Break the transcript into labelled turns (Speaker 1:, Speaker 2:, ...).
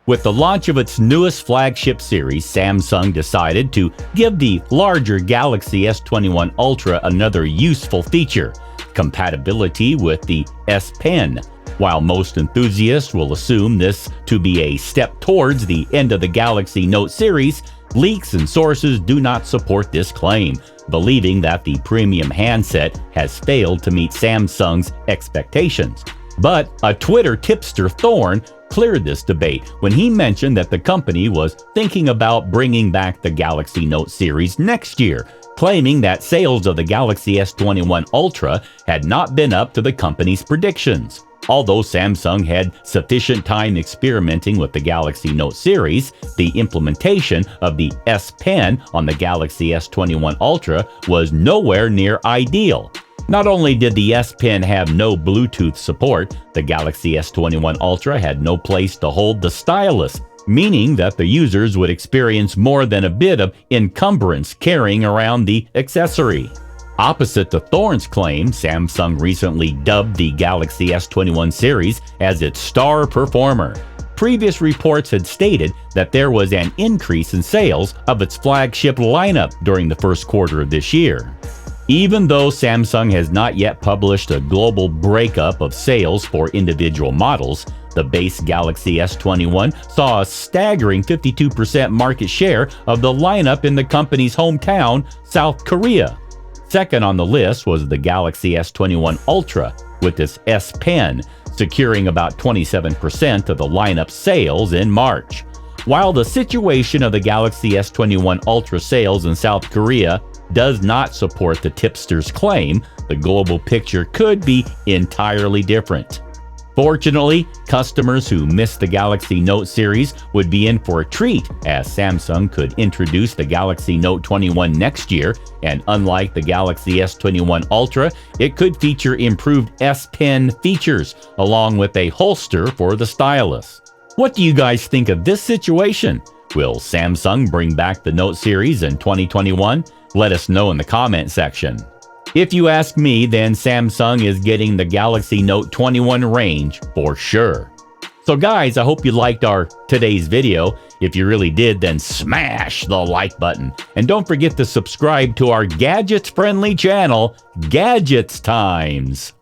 Speaker 1: With the launch of its newest flagship series, Samsung decided to give the larger Galaxy S21 Ultra another useful feature: compatibility with the S Pen. While most enthusiasts will assume this to be a step towards the end of the Galaxy Note series, leaks and sources do not support this claim, believing that the premium handset has failed to meet Samsung's expectations. But a Twitter tipster, Thorn, cleared this debate when he mentioned that the company was thinking about bringing back the Galaxy Note series next year, claiming that sales of the Galaxy S21 Ultra had not been up to the company's predictions. Although Samsung had sufficient time experimenting with the Galaxy Note series, the implementation of the S Pen on the Galaxy S21 Ultra was nowhere near ideal. Not only did the S Pen have no Bluetooth support, the Galaxy S21 Ultra had no place to hold the Stylus, meaning that the users would experience more than a bit of encumbrance carrying around the accessory. Opposite to Thorn's claim, Samsung recently dubbed the Galaxy S21 series as its star performer. Previous reports had stated that there was an increase in sales of its flagship lineup during the first quarter of this year. Even though Samsung has not yet published a global breakup of sales for individual models, the base Galaxy S21 saw a staggering 52% market share of the lineup in the company's hometown, South Korea. Second on the list was the Galaxy S21 Ultra, with its S Pen, securing about 27% of the lineup sales in March. While the situation of the Galaxy S21 Ultra sales in South Korea does not support the tipster's claim, the global picture could be entirely different. Fortunately, customers who missed the Galaxy Note series would be in for a treat, as Samsung could introduce the Galaxy Note 21 next year, and unlike the Galaxy S21 Ultra, it could feature improved S Pen features, along with a holster for the stylus. What do you guys think of this situation? Will Samsung bring back the Note series in 2021? Let us know in the comment section. If you ask me, then Samsung is getting the Galaxy Note 21 range for sure. So guys, I hope you liked our today's video. If you really did, then smash the like button. And don't forget to subscribe to our gadgets-friendly channel, Gadgets Times.